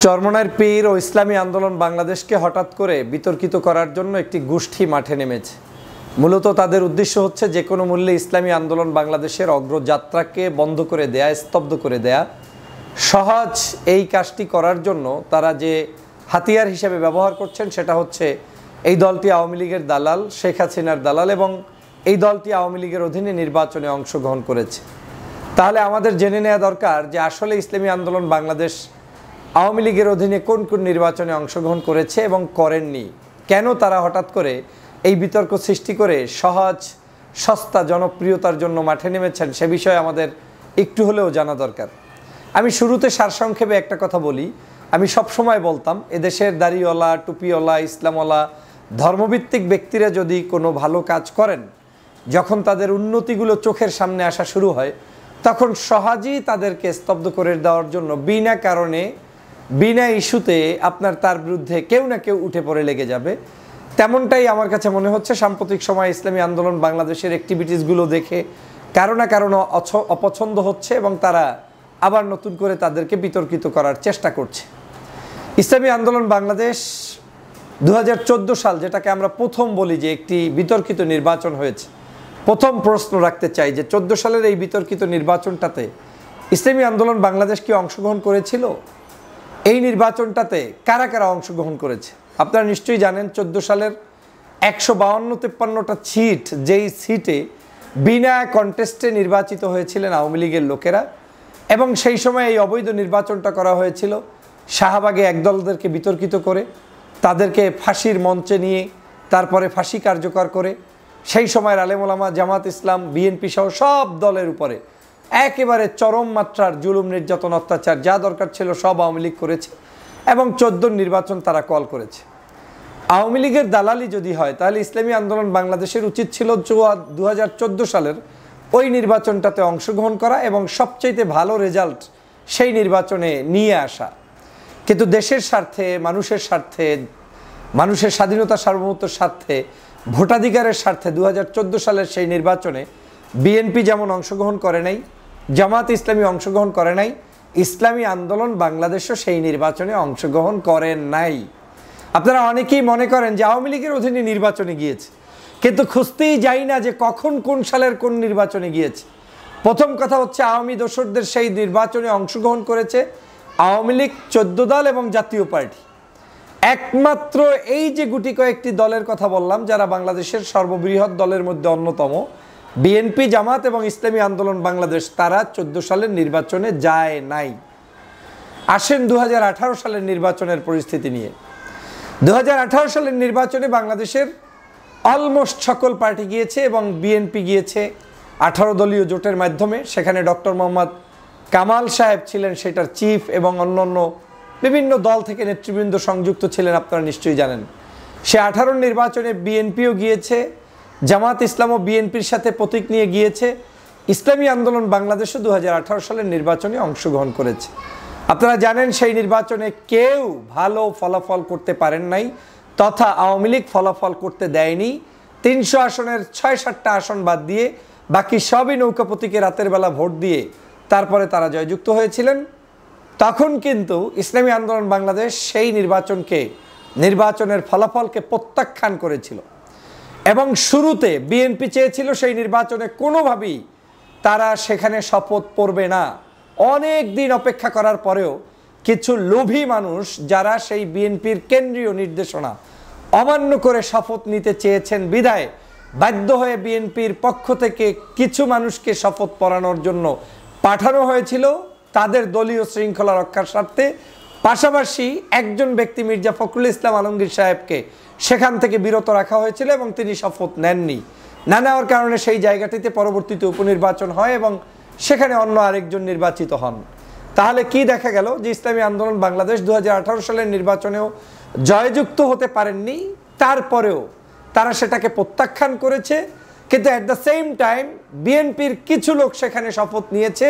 চরমনাইয়ের পীর ও ইসলামী আন্দোলন বাংলাদেশকে হঠাৎ করে বিতর্কিত করার জন্য একটি গোষ্ঠী মাঠে নেমেছে। মূলত তাদের উদ্দেশ্য হচ্ছে যে কোনো মূল্যে ইসলামী আন্দোলন বাংলাদেশের অগ্রযাত্রাকে বন্ধ করে দেয়া, স্তব্ধ করে দেয়া। সহজ এই কাজটি করার জন্য তারা যে হাতিয়ার হিসেবে ব্যবহার করছেন সেটা হচ্ছে এই দলটি আওয়ামী লীগের দালাল, শেখ হাসিনার দালাল, এবং এই দলটি আওয়ামী লীগের অধীনে নির্বাচনে অংশগ্রহণ করেছে। তাহলে আমাদের জেনে নেওয়া দরকার যে আসলে ইসলামী আন্দোলন বাংলাদেশ আওয়ামী লীগের অধীনে কোন কোন নির্বাচনে অংশগ্রহণ করেছে এবং করেননি, কেন তারা হঠাৎ করে এই বিতর্ক সৃষ্টি করে সহজ সস্তা জনপ্রিয়তার জন্য মাঠে নেমেছেন, সে বিষয়ে আমাদের একটু হলেও জানা দরকার। আমি শুরুতে সারসংক্ষেপে একটা কথা বলি। আমি সবসময় বলতাম এদেশের দাড়িওয়ালা, টুপিওয়ালা, ইসলামওয়ালা ধর্মভিত্তিক ব্যক্তিরা যদি কোনো ভালো কাজ করেন, যখন তাদের উন্নতিগুলো চোখের সামনে আসা শুরু হয়, তখন সহজেই তাদেরকে স্তব্ধ করে দেওয়ার জন্য বিনা কারণে, বিনা ইস্যুতে আপনার তার বিরুদ্ধে কেউ না কেউ উঠে পড়ে লেগে যাবে। তেমনটাই আমার কাছে মনে হচ্ছে সাম্প্রতিক সময় ইসলামী আন্দোলন বাংলাদেশের অ্যাক্টিভিটিসগুলো দেখে কারো না কারো অপছন্দ হচ্ছে এবং তারা আবার নতুন করে তাদেরকে বিতর্কিত করার চেষ্টা করছে। ইসলামী আন্দোলন বাংলাদেশ 2014 সাল, যেটাকে আমরা প্রথম বলি যে একটি বিতর্কিত নির্বাচন হয়েছে, প্রথম প্রশ্ন রাখতে চাই যে 14 সালের এই বিতর্কিত নির্বাচনটাতে ইসলামী আন্দোলন বাংলাদেশ কি অংশগ্রহণ করেছিল? এই নির্বাচনটাতে কারা কারা অংশগ্রহণ করেছে? আপনারা নিশ্চয়ই জানেন 14 সালের 152-53টা সিট, যেই সিটে বিনা কন্টেস্টে নির্বাচিত হয়েছিলেন আওয়ামী লীগের লোকেরা, এবং সেই সময় এই অবৈধ নির্বাচনটা করা হয়েছিল শাহবাগে একদলদেরকে বিতর্কিত করে, তাদেরকে ফাঁসির মঞ্চে নিয়ে তারপরে ফাঁসি কার্যকর করে সেই সময়ের আলেম ওলামা, জামাত ইসলাম, বিএনপি সহ সব দলের উপরে একেবারে চরম মাত্রার জুলুম, নির্যাতন, অত্যাচার যা দরকার ছিল সব আওয়ামী লীগ করেছে এবং 14 নির্বাচন তারা কল করেছে। আওয়ামী লীগের দালালি যদি হয় তাহলে ইসলামী আন্দোলন বাংলাদেশের উচিত ছিল 2014 সালের ওই নির্বাচনটাতে অংশগ্রহণ করা এবং সবচাইতে ভালো রেজাল্ট সেই নির্বাচনে নিয়ে আসা। কিন্তু দেশের স্বার্থে, মানুষের স্বার্থে, মানুষের স্বাধীনতা সার্বভৌমত্বের স্বার্থে, ভোটাধিকারের স্বার্থে 2014 সালের সেই নির্বাচনে বিএনপি যেমন অংশগ্রহণ করে নাই, জামাত ইসলামী অংশগ্রহণ করে নাই, ইসলামী আন্দোলন বাংলাদেশও সেই নির্বাচনে অংশগ্রহণ করেন নাই। আপনারা অনেকেই মনে করেন যে আওয়ামী লীগের অধীনে নির্বাচনে গিয়েছে, কিন্তু খুঁজতেই যাই না যে কখন কোন সালের কোন নির্বাচনে গিয়েছে। প্রথম কথা হচ্ছে আওয়ামী দোসরদের সেই নির্বাচনে অংশগ্রহণ করেছে আওয়ামী লীগ 14 দল এবং জাতীয় পার্টি। একমাত্র এই যে গুটি কয়েকটি দলের কথা বললাম যারা বাংলাদেশের সর্ববৃহৎ দলের মধ্যে অন্যতম, বিএনপি, জামাত এবং ইসলামী আন্দোলন বাংলাদেশ, তারা 14 সালের নির্বাচনে যায় নাই। আসেন 2018 সালের নির্বাচনের পরিস্থিতি নিয়ে। 2018 সালের নির্বাচনে বাংলাদেশের অলমোস্ট সকল পার্টি গিয়েছে এবং বিএনপি গিয়েছে 18 দলীয় জোটের মাধ্যমে। সেখানে ডক্টর মোহাম্মদ কামাল সাহেব ছিলেন সেটার চিফ এবং অন্যান্য বিভিন্ন দল থেকে নেতৃবৃন্দ সংযুক্ত ছিলেন, আপনারা নিশ্চয়ই জানেন। সে 18 নির্বাচনে বিএনপিও গিয়েছে, জামাত ইসলামও বিএনপির সাথে প্রতীক নিয়ে গিয়েছে, ইসলামী আন্দোলন বাংলাদেশও 2018 সালের নির্বাচনে অংশগ্রহণ করেছে। আপনারা জানেন সেই নির্বাচনে কেউ ভালো ফলাফল করতে পারেন নাই, তথা আওয়ামী লীগ ফলাফল করতে দেয়নি। 300 আসনের 6-7টা আসন বাদ দিয়ে বাকি সবই নৌকা প্রতীকে রাতের বেলা ভোট দিয়ে তারপরে তারা জয়যুক্ত হয়েছিলেন। তখন কিন্তু ইসলামী আন্দোলন বাংলাদেশ সেই নির্বাচনের ফলাফলকে প্রত্যাখ্যান করেছিল এবং শুরুতে বিএনপি চেয়েছিল সেই নির্বাচনে কোনোভাবেই তারা সেখানে শপথ পড়বে না। অনেক দিন অপেক্ষা করার পরেও কিছু লোভী মানুষ যারা সেই বিএনপির কেন্দ্রীয় নির্দেশনা অমান্য করে শপথ নিতে চেয়েছেন বিধায় বাধ্য হয়ে বিএনপির পক্ষ থেকে কিছু মানুষকে শপথ পড়ানোর জন্য পাঠানো হয়েছিল তাদের দলীয় শৃঙ্খলা রক্ষার স্বার্থে। পাশাপাশি একজন ব্যক্তি মির্জা ফখরুল ইসলাম আলমগীর সাহেবকে সেখান থেকে বিরত রাখা হয়েছিল এবং তিনি শপথ নেননি। না নেওয়ার কারণে সেই জায়গাটিতে পরবর্তীতে উপনির্বাচন হয় এবং সেখানে অন্য আরেকজন নির্বাচিত হন। তাহলে কি দেখা গেল যে ইসলামী আন্দোলন বাংলাদেশ 2018 সালের নির্বাচনেও জয়যুক্ত হতে পারেননি, তারপরেও তারা সেটাকে প্রত্যাখ্যান করেছে। কিন্তু অ্যাট দ্য সেম টাইম বিএনপির কিছু লোক সেখানে শপথ নিয়েছে,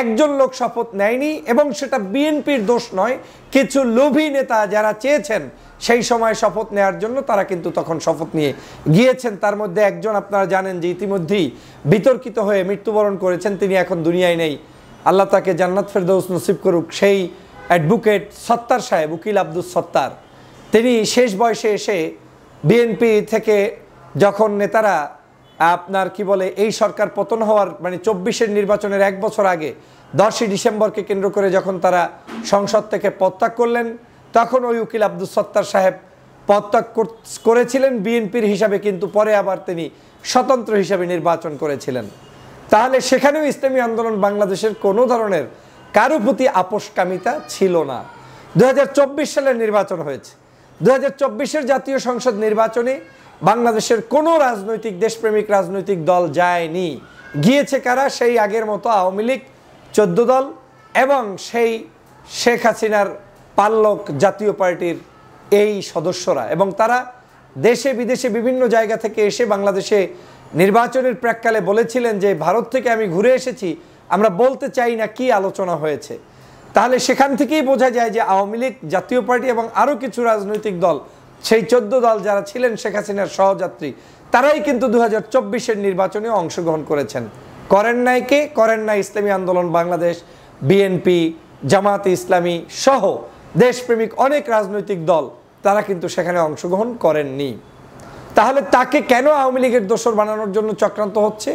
একজন লোক শপথ নেয়নি এবং সেটা বিএনপির দোষ নয়। কিছু লোভী নেতা যারা চেয়েছেন সেই সময় শপথ নেওয়ার জন্য তারা কিন্তু তখন শপথ নিয়ে গিয়েছেন। তার মধ্যে একজন আপনারা জানেন যে ইতিমধ্যেই বিতর্কিত হয়ে মৃত্যুবরণ করেছেন, তিনি এখন দুনিয়ায় নেই। আল্লাহ তাকে জান্নাত ফেরদৌস নসিব করুক। সেই অ্যাডভোকেট সত্তার সাহেব, উকিল আব্দুস সত্তার, তিনি শেষ বয়সে এসে বিএনপি থেকে যখন নেতারা আপনার কি বলে এই সরকার পতন হওয়ার মানে 24-এর নির্বাচনের 1 বছর আগে 10ই ডিসেম্বরকে কেন্দ্র করে যখন তারা সংসদ থেকে পদত্যাগ করলেন, তখন ওই উকিল আব্দুস সত্তার সাহেব পদত্যাগ করেছিলেন বিএনপির হিসাবে, কিন্তু পরে আবার তিনি স্বতন্ত্র হিসাবে নির্বাচন করেছিলেন। তাহলে সেখানেও ইসলামী আন্দোলন বাংলাদেশের কোনো ধরনের কারো প্রতি আপোষকামিতা ছিল না। 2024 সালের নির্বাচন হয়েছে। 2024-এর জাতীয় সংসদ নির্বাচনে বাংলাদেশের কোনো রাজনৈতিক দেশপ্রেমিক রাজনৈতিক দল যায়নি। গিয়েছে কারা? সেই আগের মতো আওয়ামী লীগ 14 দল এবং সেই শেখ হাসিনার পাল্লক জাতীয় পার্টির এই সদস্যরা, এবং তারা দেশে বিদেশে বিভিন্ন জায়গা থেকে এসে বাংলাদেশে নির্বাচনের প্রাক্কালে বলেছিলেন যে ভারত থেকে আমি ঘুরে এসেছি, আমরা বলতে চাই না কি আলোচনা হয়েছে। তাহলে সেখান থেকেই বোঝা যায় যে আওয়ামী লীগ, জাতীয় পার্টি এবং আরও কিছু রাজনৈতিক দল, সেই 14 দল যারা ছিলেন শেখ হাসিনার সহযাত্রী, তারাই কিন্তু 2024-এর নির্বাচনে অংশগ্রহণ করেছেন। করেন নাই কে? করেন নাই ইসলামী আন্দোলন বাংলাদেশ, বিএনপি, জামাতে ইসলামী সহ দেশপ্রেমিক অনেক রাজনৈতিক দল, তারা কিন্তু সেখানে অংশগ্রহণ করেননি। তাহলে তাকে কেন আওয়ামী লীগের দোসর বানানোর জন্য চক্রান্ত হচ্ছে?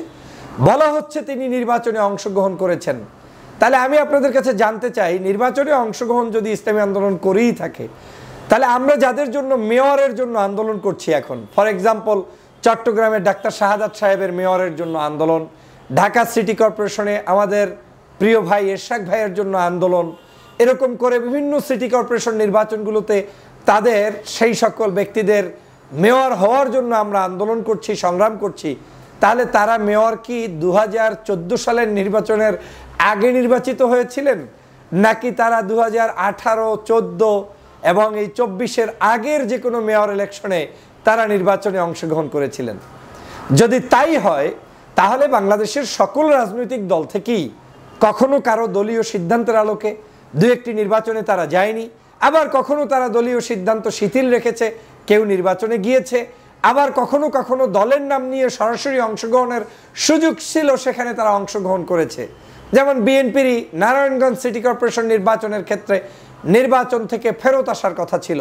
বলা হচ্ছে তিনি নির্বাচনে অংশগ্রহণ করেছেন। তাহলে আমি আপনাদের কাছে জানতে চাই, নির্বাচনে অংশগ্রহণ যদি ইসলামী আন্দোলন করেই থাকে, তাহলে আমরা যাদের জন্য মেয়রের জন্য আন্দোলন করছি এখন, ফর এক্সাম্পল চট্টগ্রামের ডাক্তার শাহাদাত সাহেবের মেয়রের জন্য আন্দোলন, ঢাকা সিটি কর্পোরেশনে আমাদের প্রিয় ভাই এরশাদ ভাইয়ের জন্য আন্দোলন, এরকম করে বিভিন্ন সিটি কর্পোরেশন নির্বাচনগুলোতে তাদের সেই সকল ব্যক্তিদের মেয়র হওয়ার জন্য আমরা আন্দোলন করছি, সংগ্রাম করছি। তাহলে তারা মেয়র কি 2014 সালের নির্বাচনের আগে নির্বাচিত হয়েছিলেন, নাকি তারা 2018, 14 এবং এই 24-এর আগের যে কোনো মেয়র ইলেকশনে তারা নির্বাচনে অংশগ্রহণ করেছিলেন? যদি তাই হয়, তাহলে বাংলাদেশের সকল রাজনৈতিক দল থেকেই কখনো কারো দলীয় সিদ্ধান্তের আলোকে 2-1টি নির্বাচনে তারা যায়নি, আবার কখনো তারা দলীয় সিদ্ধান্ত শিথিল রেখেছে, কেউ নির্বাচনে গিয়েছে, আবার কখনো কখনো দলের নাম নিয়ে সরাসরি অংশগ্রহণের সুযোগ ছিল, সেখানে তারা অংশগ্রহণ করেছে। যেমন বিএনপিরই নারায়ণগঞ্জ সিটি কর্পোরেশন নির্বাচনের ক্ষেত্রে নির্বাচন থেকে ফেরত আসার কথা ছিল,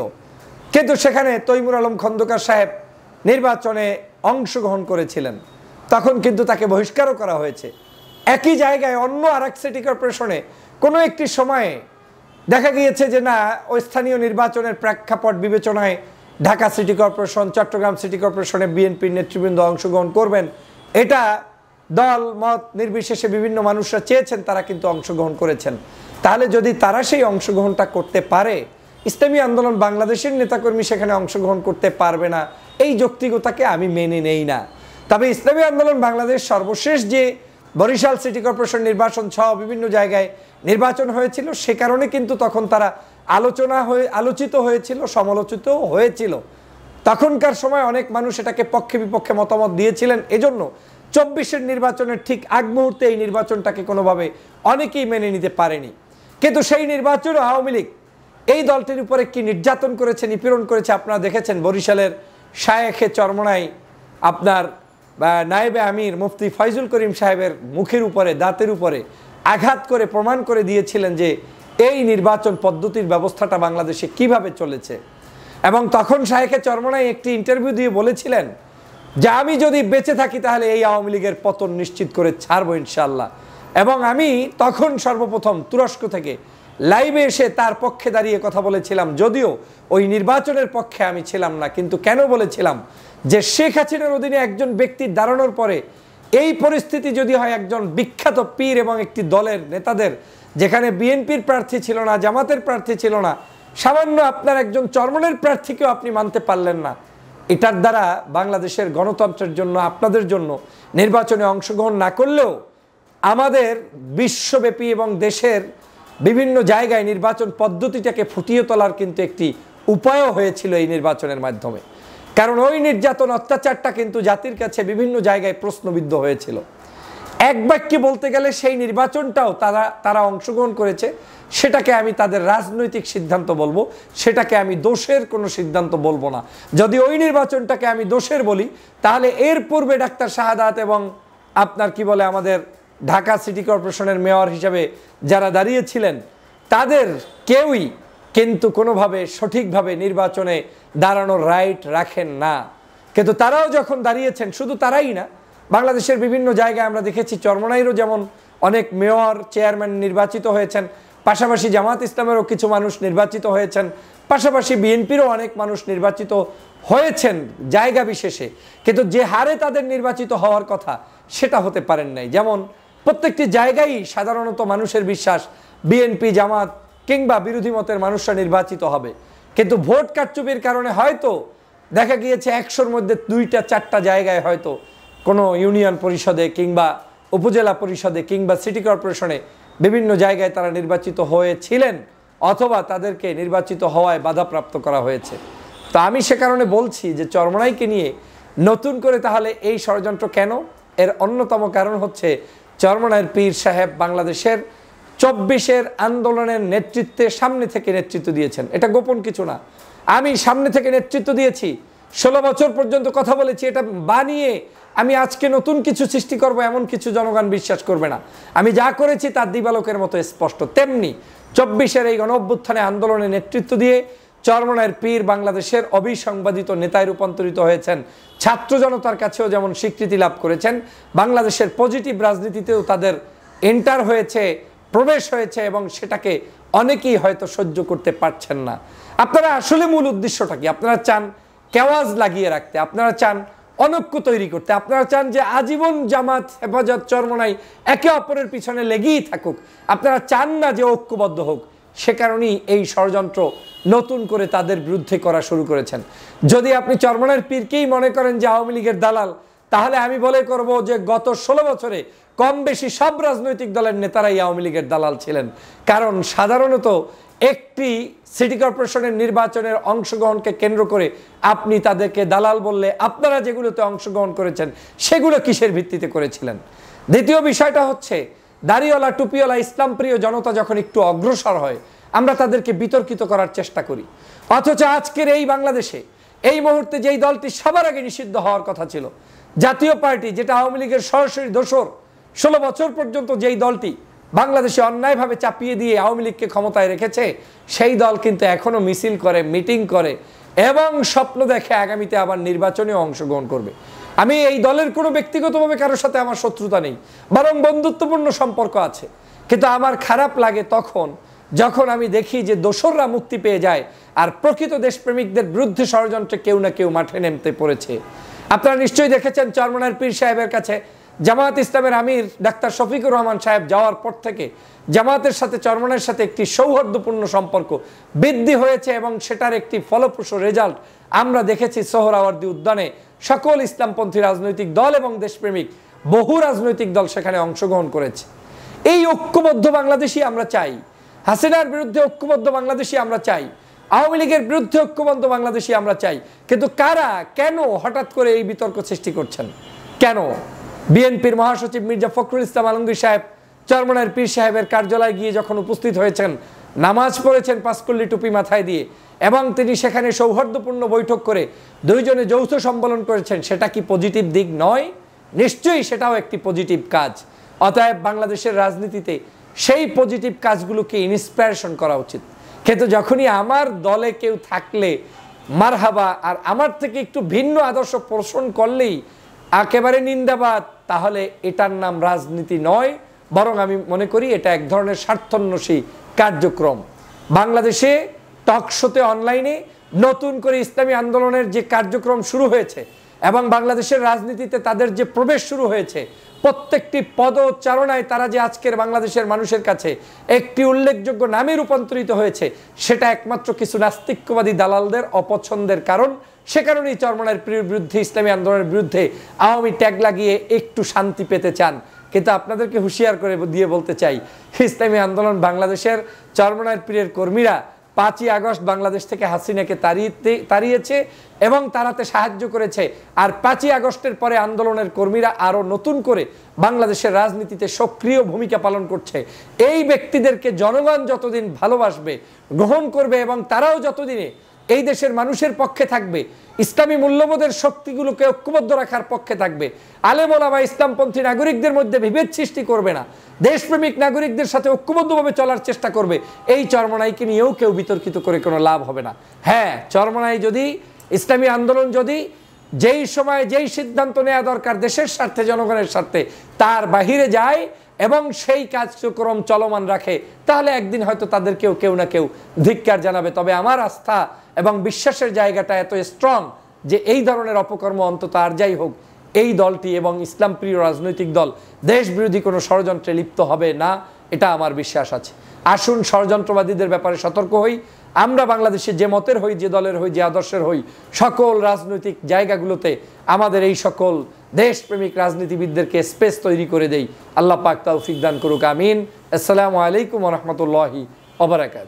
কিন্তু সেখানে তৈমুর আলম খন্দকার সাহেব নির্বাচনে অংশগ্রহণ করেছিলেন, তখন কিন্তু তাকে বহিষ্কারও করা হয়েছে। একই জায়গায় অন্য আরেক সিটি কর্পোরেশনে কোনো একটি সময়ে দেখা গিয়েছে যে না, ওই স্থানীয় নির্বাচনের প্রেক্ষাপট বিবেচনায় Dhaka city corporation, Chattogram city কর্পোরেশনে বিএনপির নেতৃবৃন্দ অংশগ্রহণ করবেন, এটা দল মত নির্বিশেষে বিভিন্ন মানুষরা চেয়েছেন, তারা কিন্তু অংশগ্রহণ করেছেন। তাহলে যদি তারা সেই অংশগ্রহণটা করতে পারে, ইসলামী আন্দোলন বাংলাদেশের নেতাকর্মী সেখানে অংশগ্রহণ করতে পারবে না, এই যৌক্তিকতাকে আমি মেনে নেই না। তবে ইসলামী আন্দোলন বাংলাদেশ সর্বশেষ যে বরিশাল সিটি কর্পোরেশন নির্বাচন সহ বিভিন্ন জায়গায় নির্বাচন হয়েছিল, সে কারণে কিন্তু তখন তারা আলোচিত হয়েছিল, সমালোচিত হয়েছিল। তখনকার সময় অনেক মানুষ এটাকে পক্ষে বিপক্ষে মতামত দিয়েছিলেন। এজন্য 24-এর নির্বাচনের ঠিক আগ মুহূর্তে এই নির্বাচনটাকে কোনোভাবে অনেকেই মেনে নিতে পারেনি। কিন্তু সেই নির্বাচনে আওয়ামী লীগ এই দলটির উপরে কি নির্যাতন করেছে, নিপীড়ন করেছে আপনারা দেখেছেন। বরিশালের শায়েখে চরমনাই আপনার নায়েবে আমির মুফতি ফয়জুল করিম সাহেবের মুখের উপরে, দাঁতের উপরে আঘাত করে প্রমাণ করে দিয়েছিলেন যে এই নির্বাচন পদ্ধতির ব্যবস্থাটা বাংলাদেশে কিভাবে চলেছে। এবং তখন শায়েখে চরমনাই একটি ইন্টারভিউ দিয়ে বলেছিলেন যে আমি যদি বেঁচে থাকি তাহলে এই আওয়ামী লীগের পতন নিশ্চিত করে ছাড়বো ইনশাআল্লাহ। এবং আমি তখন সর্বপ্রথম তুরস্ক থেকে লাইভে এসে তার পক্ষে দাঁড়িয়ে কথা বলেছিলাম, যদিও ওই নির্বাচনের পক্ষে আমি ছিলাম না, কিন্তু কেন বলেছিলাম যে শেখ হাসিনার অধীনে একজন ব্যক্তির দাঁড়ানোর পরে এই পরিস্থিতি যদি হয়, একজন বিখ্যাত পীর এবং একটি দলের নেতাদের, যেখানে বিএনপির প্রার্থী ছিল না, জামাতের প্রার্থী ছিল না, সামান্য আপনার একজন চরমনের প্রার্থীকেও আপনি মানতে পারলেন না, এটার দ্বারা বাংলাদেশের গণতন্ত্রের জন্য, আপনাদের জন্য নির্বাচনে অংশগ্রহণ না করলেও আমাদের বিশ্বব্যাপী এবং দেশের বিভিন্ন জায়গায় নির্বাচন পদ্ধতিটাকে ফুটিয়ে তোলার কিন্তু একটি উপায়ও হয়েছিল এই নির্বাচনের মাধ্যমে। কারণ ওই নির্যাতন, অত্যাচারটা কিন্তু জাতির কাছে বিভিন্ন জায়গায় প্রশ্নবিদ্ধ হয়েছিল। এক বাক্যে বলতে গেলে সেই নির্বাচনটাও তারা অংশগ্রহণ করেছে, সেটাকে আমি তাদের রাজনৈতিক সিদ্ধান্ত বলবো, সেটাকে আমি দোষের কোনো সিদ্ধান্ত বলবো না। যদি ওই নির্বাচনটাকে আমি দোষের বলি, তাহলে এর পূর্বে ডাক্তার শাহাদাত এবং আপনার কি বলে আমাদের ঢাকা সিটি কর্পোরেশনের মেয়র হিসাবে যারা দাঁড়িয়েছিলেন, তাদের কেউই কিন্তু কোনোভাবে সঠিকভাবে নির্বাচনে দাঁড়ানোর রাইট রাখেন না। কিন্তু তারাও যখন দাঁড়িয়েছেন, শুধু তারাই না, বাংলাদেশের বিভিন্ন জায়গায় আমরা দেখেছি চরমনাইরও যেমন অনেক মেয়র চেয়ারম্যান নির্বাচিত হয়েছেন, পাশাপাশি জামাত ইসলামেরও কিছু মানুষ নির্বাচিত হয়েছেন, পাশাপাশি বিএনপিরও অনেক মানুষ নির্বাচিত হয়েছেন জায়গা বিশেষে। কিন্তু যে হারে তাদের নির্বাচিত হওয়ার কথা সেটা হতে পারেন নাই। যেমন প্রত্যেকটি জায়গায় সাধারণত মানুষের বিশ্বাস বিএনপি, জামাত কিংবা বিরোধী মতের মানুষরা নির্বাচিত হবে, কিন্তু ভোট কারচুপির কারণে হয়তো দেখা গিয়েছে 100-র মধ্যে 2-4টা জায়গায় হয়তো কোনো ইউনিয়ন পরিষদে কিংবা উপজেলা পরিষদে কিংবা সিটি কর্পোরেশনে বিভিন্ন জায়গায় তারা নির্বাচিত হয়েছিলেন, অথবা তাদেরকে নির্বাচিত হওয়ায় বাধাপ্রাপ্ত করা হয়েছে। তো আমি সে কারণে বলছি যে চরমনাইকে নিয়ে নতুন করে তাহলে এই ষড়যন্ত্র কেন? এর অন্যতম কারণ হচ্ছে চরমনাইয়ের পীর সাহেব বাংলাদেশের 24-এর আন্দোলনের নেতৃত্বে সামনে থেকে নেতৃত্ব দিয়েছেন। এটা গোপন কিছু না, আমি সামনে থেকে নেতৃত্ব দিয়েছি, 16 বছর পর্যন্ত কথা বলেছি। এটা বানিয়ে আমি আজকে নতুন কিছু সৃষ্টি করব এমন কিছু জনগণ বিশ্বাস করবে না। আমি যা করেছি তার দিবালোকের মতো স্পষ্ট। তেমনি 24-এর এই গণঅভ্যুত্থানে আন্দোলনে নেতৃত্ব দিয়ে চরমনাইয়ের পীর বাংলাদেশের অবিসংবাদিত নেতায় রূপান্তরিত হয়েছেন। ছাত্র জনতার কাছেও যেমন স্বীকৃতি লাভ করেছেন, বাংলাদেশের পজিটিভ রাজনীতিতেও তাদের এন্টার হয়েছে, প্রবেশ হয়েছে, এবং সেটাকে অনেকেই হয়তো সহ্য করতে পারছেন না। আপনারা আসলে মূল উদ্দেশ্যটা কি? আপনারা চান কেওয়াজ লাগিয়ে রাখতে, আপনারা চান অনৈক্য তৈরি করতে, আপনারা চান যে আজীবন জামাত, হেফাজত, চরমনাই একে অপরের পিছনে লেগেই থাকুক, আপনারা চান না যে ঐক্যবদ্ধ হোক। সে কারণেই এই ষড়যন্ত্র নতুন করে তাদের বিরুদ্ধে করা শুরু করেছেন। যদি আপনি চরমনাইয়ের পীরকেই মনে করেন যে আওয়ামী লীগের দালাল, তাহলে আমি বলে করব যে গত 16 বছরে কম বেশি সব রাজনৈতিক দলের নেতারাই আওয়ামী লীগের দালাল ছিলেন। কারণ সাধারণত একটি সিটি কর্পোরেশনের নির্বাচনের অংশগ্রহণকে কেন্দ্র করে আপনি তাদেরকে দালাল বললে আপনারা যেগুলোতে অংশগ্রহণ করেছেন সেগুলো কিসের ভিত্তিতে করেছিলেন? দ্বিতীয় বিষয়টা হচ্ছে দাড়িওয়ালা, টুপিওয়ালা, ইসলামপ্রিয় জনতা যখন একটু অগ্রসর হয় আমরা তাদেরকে বিতর্কিত করার চেষ্টা করি। অথচ আজকের এই বাংলাদেশে এই মুহূর্তে যেই দলটি সবার আগে নিষিদ্ধ হওয়ার কথা ছিল, জাতীয় পার্টি, যেটা আওয়ামী লীগের সরাসরি দোসর, 16 বছর পর্যন্ত যেই দলটি বাংলাদেশে অন্যায়ভাবে চাপিয়ে দিয়ে আওয়ামী লীগকে ক্ষমতায় রেখেছে, সেই দল কিন্তু এখনো মিছিল করে, মিটিং করে এবং স্বপ্ন দেখে আগামীতে আবার নির্বাচনে অংশগ্রহণ করবে। আমি এই দলের কোনো ব্যক্তিগতভাবে কারোর সাথে আমার শত্রুতা নেই, বরং বন্ধুত্বপূর্ণ সম্পর্ক আছে। কিন্তু আমার খারাপ লাগে তখন যখন আমি দেখি যে দোসররা মুক্তি পেয়ে যায় আর প্রকৃত দেশপ্রেমিকদের বিরুদ্ধে ষড়যন্ত্রে কেউ না কেউ মাঠে নেমতে পড়েছে। আপনারা নিশ্চয়ই দেখেছেন চরমনাইয়ের পীর সাহেবের কাছে জামায়াত ইসলামের আমির ডাক্তার শফিকুর রহমান সাহেব যাওয়ার পর থেকে জামায়াতের সাথে চরমনাইয়ের সাথে একটি সৌহার্দ্যপূর্ণ সম্পর্ক বৃদ্ধি হয়েছে, এবং সেটার একটি ফলপ্রসূ রেজাল্ট আমরা দেখেছি সোহরাওয়ার্দী উদ্যানে। সকল ইসলামপন্থী রাজনৈতিক দল এবং দেশপ্রেমিক বহু রাজনৈতিক দল সেখানে অংশগ্রহণ করেছে। এই ঐক্যবদ্ধ বাংলাদেশই আমরা চাই, হাসিনার বিরুদ্ধে ঐক্যবদ্ধ বাংলাদেশই আমরা চাই, আওয়ামী লীগের বিরুদ্ধে ঐক্যবদ্ধ বাংলাদেশই আমরা চাই। কিন্তু কারা, কেন হঠাৎ করে এই বিতর্ক সৃষ্টি করছেন? কেন? বিএনপির মহাসচিব মির্জা ফখরুল ইসলাম আলমগীর সাহেব চরমনাইয়ের পীর সাহেবের কার্যালয়ে গিয়ে যখন উপস্থিত হয়েছেন, নামাজ পড়েছেন পাঁচকল্লি টুপি মাথায় দিয়ে, এবং তিনি সেখানে সৌহার্দ্যপূর্ণ বৈঠক করে দুইজনে যৌথ সম্মেলন করেছেন, সেটা কি পজিটিভ দিক নয়? নিশ্চয়ই সেটাও একটি পজিটিভ কাজ। অতএব বাংলাদেশের রাজনীতিতে সেই পজিটিভ কাজগুলোকে ইন্সপিরেশন করা উচিত। কিন্তু যখনই আমার দলে কেউ থাকলে মারহাবা, আর আমার থেকে একটু ভিন্ন আদর্শ পোষণ করলেই একেবারে নিন্দাবাদ, তাহলে এটার নাম রাজনীতি নয়, বরং আমি মনে করি এটা এক ধরনের স্বার্থন্বেষী কার্যক্রম। বাংলাদেশে টকশোতে, অনলাইনে নতুন করে ইসলামী আন্দোলনের যে কার্যক্রম শুরু হয়েছে এবং বাংলাদেশের রাজনীতিতে তাদের যে প্রবেশ শুরু হয়েছে, প্রত্যেকটি পদচারণায় তারা যে আজকের বাংলাদেশের মানুষের কাছে একটি উল্লেখযোগ্য নামে রূপান্তরিত হয়েছে, সেটা একমাত্র কিছু নাস্তিক্যবাদী দালালদের অপছন্দের কারণ। সে কারণেই চরমনাইয়ের বিরুদ্ধে, ইসলামী আন্দোলনের বিরুদ্ধে আওয়ামী ট্যাগ লাগিয়ে একটু শান্তি পেতে চান। কিন্তু আপনাদেরকে হুঁশিয়ার করে দিয়ে বলতে চাই, ইসলামী আন্দোলন বাংলাদেশের চরমনাইয়ের পীরের কর্মীরা 5ই আগস্ট বাংলাদেশ থেকে হাসিনাকে তাড়িয়েছে এবং তাড়াতে সাহায্য করেছে। আর 5ই আগস্টের পরে আন্দোলনের কর্মীরা আরও নতুন করে বাংলাদেশের রাজনীতিতে সক্রিয় ভূমিকা পালন করছে। এই ব্যক্তিদেরকে জনগণ যতদিন ভালোবাসবে, গ্রহণ করবে, এবং তারাও যতদিনে এই দেশের মানুষের পক্ষে থাকবে, ইসলামী মূল্যবোধের শক্তিগুলোকে ঐক্যবদ্ধ রাখার পক্ষে থাকবে, আলেম ওলামা ইসলামপন্থী নাগরিকদের মধ্যে বিভেদ সৃষ্টি করবে না, দেশপ্রেমিক নাগরিকদের সাথে ঐক্যবদ্ধভাবে চলার চেষ্টা করবে, এই চরমোনাইকে নিয়েও কেউ বিতর্কিত করে কোনো লাভ হবে না। হ্যাঁ, চরমোনাই যদি, ইসলামী আন্দোলন যদি যেই সময় যেই সিদ্ধান্ত নেওয়া দরকার দেশের স্বার্থে, জনগণের স্বার্থে, তার বাহিরে যায় এবং সেই কার্যক্রম চলমান রাখে, তাহলে একদিন হয়তো তাদেরকেও কেউ না কেউ ধিক্কার জানাবে। তবে আমার আস্থা এবং বিশ্বাসের জায়গাটা এত স্ট্রং যে এই ধরনের অপকর্ম অন্তত আর যাই হোক এই দলটি এবং ইসলাম প্রিয় রাজনৈতিক দল দেশ বিরোধী কোনো ষড়যন্ত্রে লিপ্ত হবে না, এটা আমার বিশ্বাস আছে। আসুন ষড়যন্ত্রবাদীদের ব্যাপারে সতর্ক হই। আমরা বাংলাদেশে যে মতের হই, যে দলের হই, যে আদর্শের হই, সকল রাজনৈতিক জায়গাগুলোতে আমাদের এই সকল দেশপ্রেমিক রাজনীতিবিদদেরকে স্পেস তৈরি করে দেই। আল্লাহ পাক তৌফিক দান করুক, আমিন। আসসালামু আলাইকুম ওয়া রাহমাতুল্লাহি ওয়া বারাকাতুহু।